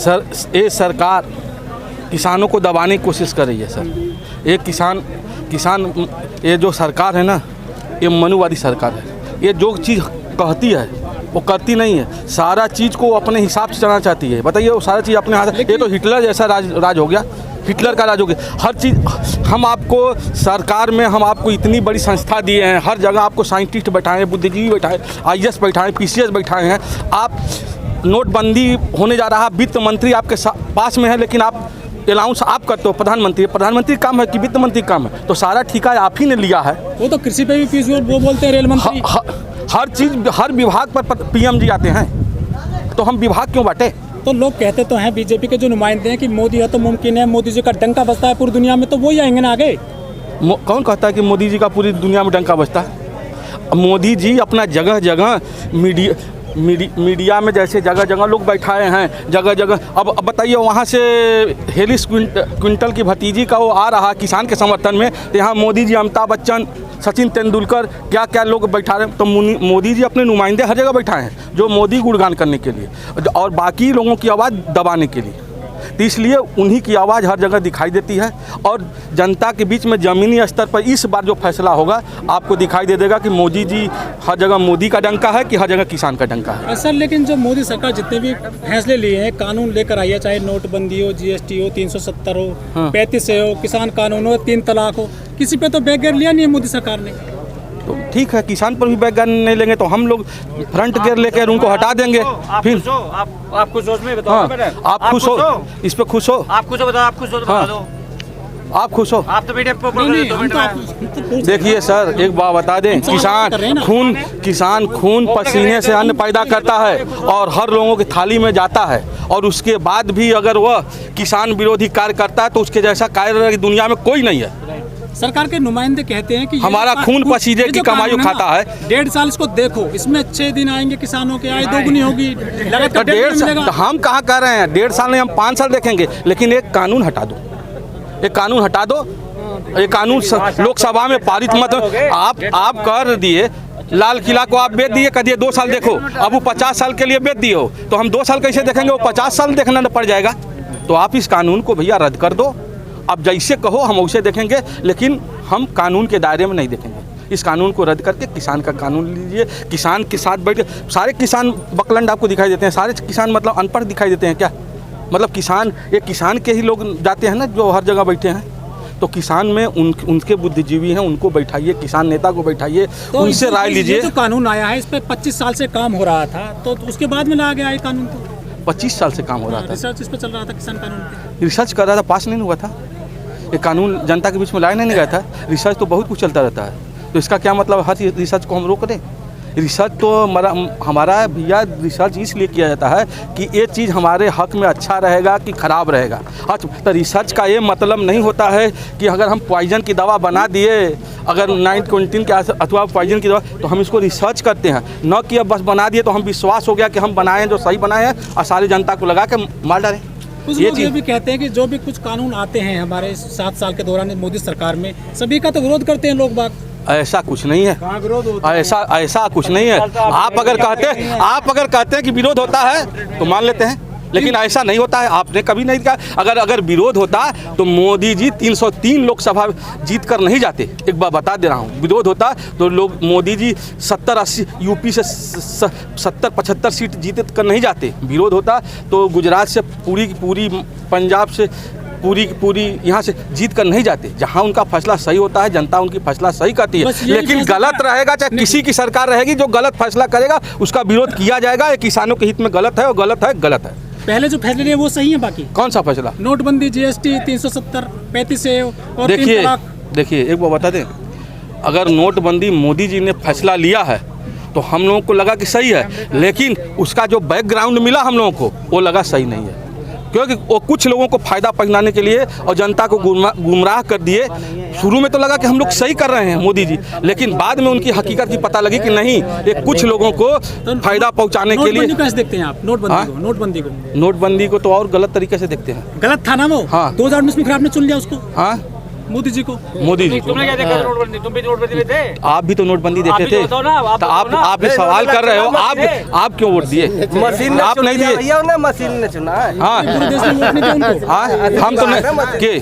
Sir ये सरकार किसानों को दबाने की कोशिश कर रही है सर। ये किसान ये जो सरकार है ना, ये मनुवादी सरकार है। ये जो चीज़ कहती है वो करती नहीं है, सारा चीज़ को अपने हिसाब से चलाना चाहती है। बताइए, वो सारा चीज़ अपने हाथ। ये तो हिटलर जैसा राज हो गया, हिटलर का राज हो गया। हर चीज़ हम आपको सरकार में हम आपको इतनी बड़ी संस्था दिए हैं, हर जगह आपको साइंटिस्ट बैठाए हैं, बुद्धिजीवी बैठाए, IAS बैठाए, PCS बैठाए हैं। आप नोटबंदी होने जा रहा है, वित्त मंत्री आपके पास में है, लेकिन आप अलाउंस आप करते हो। प्रधानमंत्री काम है कि वित्त मंत्री काम है? तो सारा ठेका आप ही ने लिया है। वो तो कृषि पे भी पीयूष वो बोलते हैं, रेल मंत्री। हर चीज़, हर विभाग पर PM जी आते हैं, तो हम विभाग क्यों बांटे? तो लोग कहते तो हैं, बीजेपी के जो नुमाइंदे हैं, कि मोदी है तो मुमकिन है, मोदी जी का डंका बजता है पूरी दुनिया में, तो वही आएंगे ना आगे। कौन कहता है कि मोदी जी का पूरी दुनिया में डंका बजता है? मोदी जी अपना जगह जगह मीडिया में जैसे जगह जगह लोग बैठाए हैं, जगह जगह। अब बताइए, वहाँ से हेलिस क्विंटल की भतीजी का वो आ रहा किसान के समर्थन में, तो यहाँ मोदी जी, अमिताभ बच्चन, सचिन तेंदुलकर, क्या क्या लोग बैठा रहे हैं। तो मोदी जी अपने नुमाइंदे हर जगह बैठाए हैं, जो मोदी गुणगान करने के लिए और बाकी लोगों की आवाज़ दबाने के लिए। तो इसलिए उन्हीं की आवाज़ हर जगह दिखाई देती है। और जनता के बीच में ज़मीनी स्तर पर इस बार जो फैसला होगा, आपको दिखाई दे देगा कि मोदी जी हर जगह मोदी का डंका है कि हर जगह किसान का डंका है। सर, लेकिन जो मोदी सरकार जितने भी फैसले लिए हैं, कानून लेकर आई है, चाहे नोटबंदी हो, GST हो, 370 हो, 35 हो, किसान कानून हो, 3 तलाक हो, किसी पे तो बैक गियर लिया नहीं है मोदी सरकार ने। तो ठीक है, किसान पर भी बैक गियर नहीं लेंगे तो हम लोग फ्रंट गियर लेकर उनको हटा देंगे। फिर आप खुश हो, आप खुश हो, इस पे खुश हो, आप खुश हो, बताओ आप खुश हो, बता दो आप खुश हो। आप तो मीडिया देखिए सर, एक बात बता दें, किसान खून पसीने से अन्न पैदा करता है और हर लोगों की थाली में जाता है, और उसके बाद भी अगर वह किसान विरोधी कार्य करता है तो उसके जैसा कार्य दुनिया में कोई नहीं है। सरकार के नुमाइंदे कहते हैं कि हमारा खून पसीने की कमाई खाता है। 1.5 साल इसको देखो, इसमें 6 दिन आएंगे, किसानों की आय दोगुनी होगी। तो 1.5 साल हम कहाँ कह रहे हैं, 1.5 साल नहीं, हम 5 साल देखेंगे, लेकिन एक कानून हटा दो, एक कानून हटा दो। एक कानून लोकसभा में पारित मत। आप कर दिए, लाल किला को आप बेच दिए, कह दिए 2 साल देखो। अब वो 50 साल के लिए बेच दिए हो, तो हम 2 साल कैसे देखेंगे? वो 50 साल देखना पड़ जाएगा। तो आप इस कानून को भैया रद्द कर दो। अब जैसे कहो हम वैसे देखेंगे, लेकिन हम कानून के दायरे में नहीं देखेंगे। इस कानून को रद्द करके किसान का कानून लीजिए। किसान के साथ बैठ, सारे किसान बकलंड आपको दिखाई देते हैं, सारे किसान मतलब अनपढ़ दिखाई देते हैं क्या? मतलब किसान के ही लोग जाते हैं ना, जो हर जगह बैठे हैं। तो किसान में उनके बुद्धिजीवी हैं, उनको बैठाइए, किसान नेता को बैठाइए, तो उनसे राय लीजिए। जो कानून आया है, इस पर 25 साल से काम हो रहा था, तो उसके बाद में ला गया ये कानून। तो 25 साल से काम हो रहा था, रिसर्च इस पर चल रहा था, किसान कानून पे रिसर्च कर रहा था, पास नहीं हुआ था। ये कानून जनता के बीच में लाया नहीं गया था। रिसर्च तो बहुत कुछ चलता रहता है, तो इसका क्या मतलब हर रिसर्च को हम रोक दें? रिसर्च तो हमारा भैया रिसर्च इसलिए किया जाता है कि ये चीज़ हमारे हक में अच्छा रहेगा कि ख़राब रहेगा। अच्छा, तो रिसर्च का ये मतलब नहीं होता है कि अगर हम पॉइजन की दवा बना दिए, अगर 9-20 के अथवा पॉइजन की दवा, तो हम इसको रिसर्च करते हैं, न कि अब बस बना दिए तो हम विश्वास हो गया कि हम बनाए जो सही बनाए हैं और सारी जनता को लगा के मार डालें। ये भी कहते हैं कि जो भी कुछ कानून आते हैं हमारे 7 साल के दौरान मोदी सरकार में, सभी का तो विरोध करते हैं लोग बाग। ऐसा कुछ नहीं है, ऐसा कुछ नहीं है। आप अगर कहते हैं कि विरोध होता है तो मान लेते हैं, लेकिन ऐसा नहीं होता है। आपने कभी नहीं कहा। अगर विरोध होता तो मोदी जी 303 लोकसभा जीत कर नहीं जाते। एक बार बता दे रहा हूँ, विरोध होता तो लोग मोदी जी 70-80 यूपी से 70-75 सीट जीत कर नहीं जाते। विरोध होता तो गुजरात से पूरी पंजाब से पूरी यहाँ से जीत कर नहीं जाते। जहाँ उनका फैसला सही होता है, जनता उनकी फैसला सही करती है। लेकिन गलत रहेगा, चाहे किसी की सरकार रहेगी, जो गलत फैसला करेगा उसका विरोध किया जाएगा। ये किसानों के हित में गलत है, और गलत है। पहले जो फैसले लिए वो सही है, बाकी कौन सा फैसला? नोटबंदी, GST, 370, 35 और देखिए एक बात बता दें, अगर नोटबंदी मोदी जी ने फैसला लिया है तो हम लोगों को लगा कि सही है, लेकिन उसका जो बैकग्राउंड मिला हम लोगों को वो लगा सही नहीं है, क्योंकि वो कुछ लोगों को फ़ायदा पहुंचाने के लिए और जनता को गुमराह कर दिए। शुरू में तो लगा कि हम लोग सही कर रहे हैं मोदी जी, लेकिन बाद में उनकी हकीकत की पता लगी कि नहीं, ये कुछ लोगों को फ़ायदा पहुंचाने के लिए। कैसे देखते हैं आप नोटबंदी को तो और गलत तरीके से देखते हैं। गलत था ना वो? हाँ, 2019 में फिर आपने चुन लिया उसको। हाँ, मोदी जी को। मोदी जी को। तुमने क्या देखा नोटबंदी? तुम भी नोटबंदी में थे? आप भी तो नोटबंदी आप देखे भी थे, तो बताओ ना, आप तो बताओ ना। आप ये सवाल कर रहे हो, आप क्यों वोट दिए? मशीन ने आप चुन नहीं लिया दिए। भैया, उन्हें मशीन ने चुना है। हाँ पूरे देश में वोट नहीं दिया उनको। हाँ, हम तो नहीं के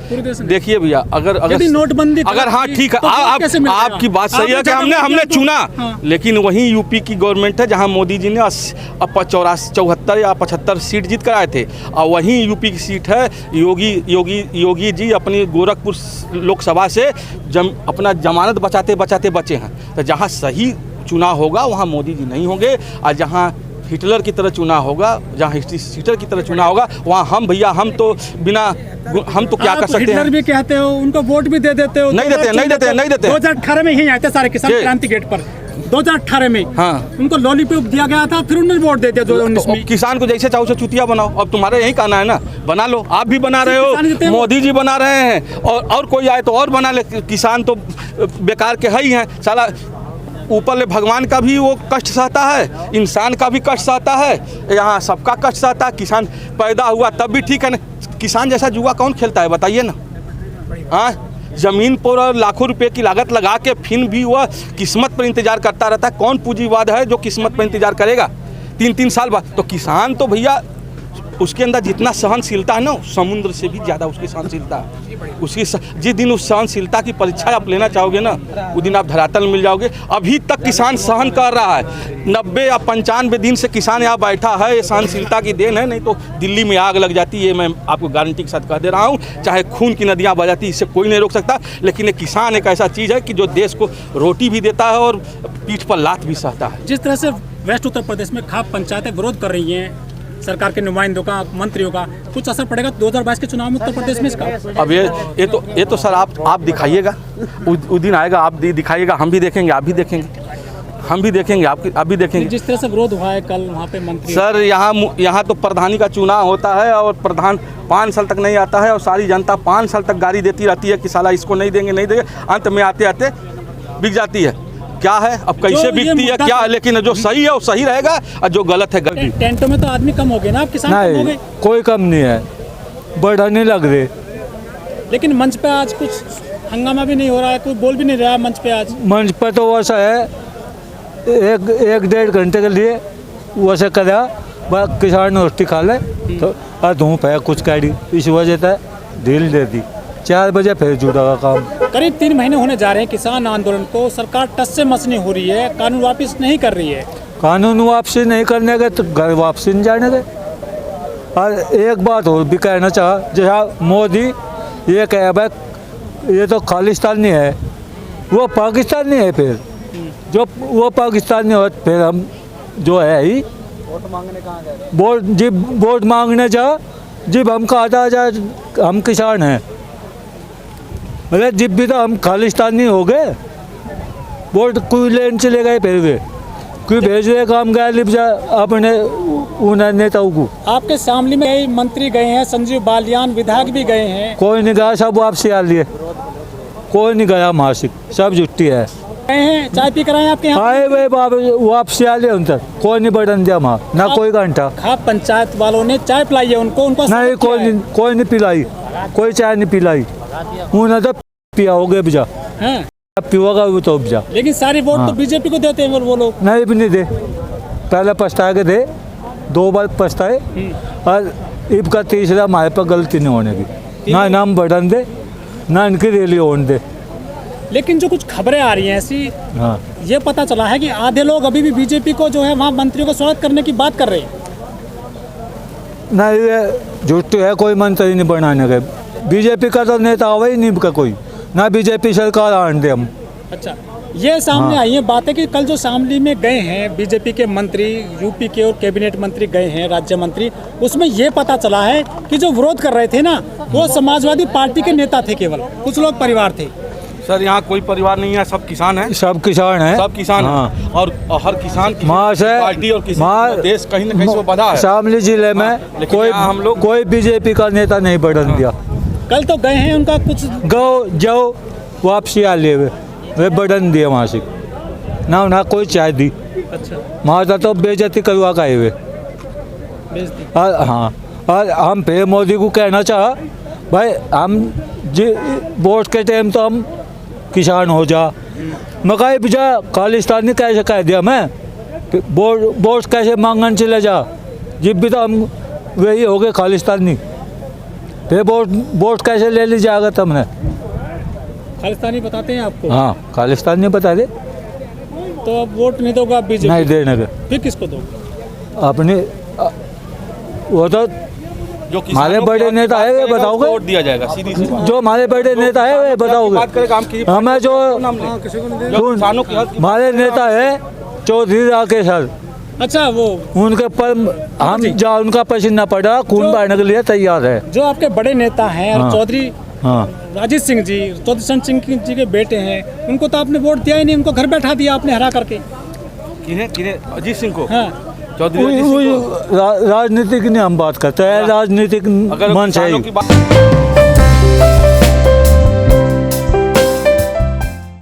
पूरे देश में देखिए भैया, अगर यदि नोटबंदी अगर हाँ ठीक है, तो वोट कैसे मिल गया? आपकी बात सही है कि आपने हमने जगह चुना, हाँ। लेकिन वही यूपी की गवर्नमेंट है जहां मोदी जी ने 74 या 75 सीट जीत कर आए थे, और वहीं यूपी की सीट है योगी जी अपनी गोरखपुर लोकसभा से अपना जमानत बचाते बचाते बचे हैं। तो जहां सही चुनाव होगा वहां मोदी जी नहीं होंगे, और जहां हिटलर की तरह चुना होगा, जहाँ हिटलर की तरह चुना होगा, वहाँ हम भैया हम तो क्या कर सकते हिटलर हैं? भी कहते हो, उनको वोट भी दे देते हो। नहीं देते। 2018 में यहीं आए थे सारे किसान जी। क्रांति गेट पर, 2018 में। हाँ। उनको लॉलीपॉप दिया गया था, फिर उन्होंने वोट दे दिया 2019 में। किसान को जैसे चाहो से चुतिया बनाओ, अब तुम्हारे यही कहना है ना, बना लो। आप भी बना रहे किसान जितने हो, मोदी जी बना रहे हैं, और कोई आए तो और बना ले। किसान तो बेकार के है ही हैं साला। ऊपर ले भगवान का भी वो कष्ट सहता है, इंसान का भी कष्ट सहता है, यहाँ सबका कष्ट सहता है। किसान पैदा हुआ तब भी ठीक है ना, किसान जैसा जुआ कौन खेलता है बताइए ना? हाँ, ज़मीन पर लाखों रुपए की लागत लगा के फिर भी वह किस्मत पर इंतजार करता रहता है। कौन पूंजीवाद है जो किस्मत पर इंतजार करेगा 3-3 साल बाद? तो किसान तो भैया उसके अंदर जितना सहनशीलता है ना, समुद्र से भी ज़्यादा उसकी सहनशीलता है। जिस दिन उस सहनशीलता की परीक्षा आप लेना चाहोगे ना, उस दिन आप धरातल मिल जाओगे। अभी तक किसान सहन कर रहा है, 90 या 95 दिन से किसान यहाँ बैठा है। ये सहनशीलता की देन है, नहीं तो दिल्ली में आग लग जाती है। मैं आपको गारंटी के साथ कह दे रहा हूँ, चाहे खून की नदियाँ बह जाती, इससे कोई नहीं रोक सकता। लेकिन ये किसान एक ऐसा चीज़ है कि जो देश को रोटी भी देता है और पीठ पर लात भी सहता है। जिस तरह से वेस्ट उत्तर प्रदेश में खाप पंचायतें विरोध कर रही हैं सरकार के नुमाइंदों का, मंत्रियों का, कुछ असर पड़ेगा 2022 के चुनाव में उत्तर प्रदेश में इसका? अब ये तो सर आप दिखाइएगा, उस दिन आएगा, आप दिखाइएगा, हम भी देखेंगे, आप भी देखेंगे, हम भी देखेंगे, आप भी देखेंगे। जिस तरह से विरोध हुआ है कल वहाँ पे मंत्री सर, यहाँ तो प्रधानी का चुनाव होता है और प्रधान 5 साल तक नहीं आता है, और सारी जनता 5 साल तक गाली देती रहती है कि साला इसको नहीं देंगे। अंत में आते आते बिक जाती है। क्या है अब कैसे बिकती है क्या, लेकिन जो सही है वो सही रहेगा और जो गलत है गलत। टेंटों में तो आदमी कम हो गए ना, आप किसान कम हो गए। कोई कम नहीं है, बढ़ाने लग रहे। लेकिन मंच पे आज कुछ हंगामा भी नहीं हो रहा है, कोई बोल भी नहीं रहा है मंच पे आज। मंच पर तो वैसा है, एक 1.5 घंटे के लिए वैसे करा, बस किसान रोटी खा ले तो धूप है कुछ काटी, इस वजह से ढील दे दी। 4 बजे फिर जुड़ा काम। करीब 3 महीने होने जा रहे हैं किसान आंदोलन को, सरकार टस से मस नहीं हो रही है, कानून वापस नहीं कर रही है। कानून वापसी नहीं करने के तो घर वापसी नहीं जाने के। और एक बात और भी कहना चाह, जैसा मोदी ये कहे भाई ये तो खालिस्तानी है, वो पाकिस्तानी है। फिर जो वो पाकिस्तानी हो फिर हम जो है ही वोट मांगने जा, जब हम कहा जा हम किसान हैं, अरे जब भी तो हम खालिस्तानी हो गए, वोट कोई लेन चले गए फिर वे कोई भेज रहे काम गया लिप जा अपने उन्हें नेताओं को। आपके शामली में कई मंत्री गए हैं, संजीव बालियान विधायक भी गए हैं। कोई नहीं गया, सब वापसी आ लिए, कोई नहीं गया मासिक, सब जुट्टी है। गए हैं, चाय पी कर आए आपके यहाँ? आए वे वापसी आ लिए उन तक, कोई नहीं बढ़न दिया वहाँ ना, कोई घंटा खाप पंचायत वालों ने चाय पिलाई है उनको नहीं, कोई नहीं पिलाई, कोई चाय नहीं पिलाई। उन्हें तो पिया हो गए बिजा, पीवागा वो तो बिजा। लेकिन सारी वोट तो बीजेपी को देते हैं वो लोग। नहीं भी नहीं दे, पहले पछताए के दे, 2 बार पछताए, और इब का तीसरा हमारे पर गलती नहीं होने की, ना नाम बढ़न दे ना इनकी रैली होने दे। लेकिन जो कुछ खबरें आ रही हैं ऐसी, हाँ, ये पता चला है कि आधे लोग अभी भी बीजेपी को जो है वहाँ मंत्रियों को स्वागत करने की बात कर रहे हैं। नहीं ये झूठ है, कोई मंत्री नहीं बनाने के, बीजेपी का तो नेता आवा ही नहीं का कोई, ना बीजेपी सरकार आने दे हम। अच्छा, ये सामने आई है बातें कि कल जो शामली में गए हैं बीजेपी के मंत्री, यूपी के और कैबिनेट मंत्री गए हैं, राज्य मंत्री, उसमें ये पता चला है कि जो विरोध कर रहे थे ना, वो समाजवादी पार्टी के नेता थे, केवल कुछ लोग परिवार थे। सर, यहाँ कोई परिवार नहीं है, सब किसान हैं, सब किसान हैं, सब किसान हाँ। हैं, और हर किसान की माँ से पार्टी और किसी माँ देश कहीं न कहीं से बधा है। शामली जिले में लेकिन कोई यहाँ हम लोग कोई बीजेपी का नेता नहीं बढ़न दिया। कल तो गए हैं, उनका कुछ गो जाओ वापसी आ लिए वे बढ़न दिया वहाँ से, ना कोई चाय दी। अच्छा, वहाँ तो बेइज्जती करवा का वे। भेज दी। हाँ, और हम फिर मोदी को कहना चाह, भाई हम जी वोट के टाइम तो हम किसान हो जा, मकाई बिजा, खालिस्तानी कैसे कह दिया मैं, वोट कैसे मांगने चले जा, जब भी तो हम वही हो गए खालिस्तानी, फिर वोट कैसे ले ली जाएगा तुमने। खालिस्तानी बताते हैं आपको? हाँ खालिस्तानी बता दे। तो अब वोट नहीं दोगे आप बीजेपी? नहीं देने का। फिर किसको दोगे? अपने वो तो जो हमारे बड़े नेता है वे बताओगे, वोट दिया जाएगा सीधी सी जो हमारे बड़े नेता है वे बात करें काम बताओगे। की। हमें जो किसानों की हक की हमारे नेता है चौधरी राकेश सर, अच्छा, वो उनके पर हम जहाँ उनका पसीना पड़ा खून बहाने के लिए तैयार है। जो आपके बड़े नेता हैं हाँ। चौधरी हाँ राजीव सिंह जी, चौधरी सिंह जी के बेटे हैं, उनको तो आपने वोट दिया ही नहीं, उनको घर बैठा दिया आपने हरा करके। किन्हें अजीत सिंह को, हाँ, चौधरी अजीत सिंह को। राजनीतिक नहीं हम बात करते हैं, राजनीतिक अगर मंच है किसानों की बात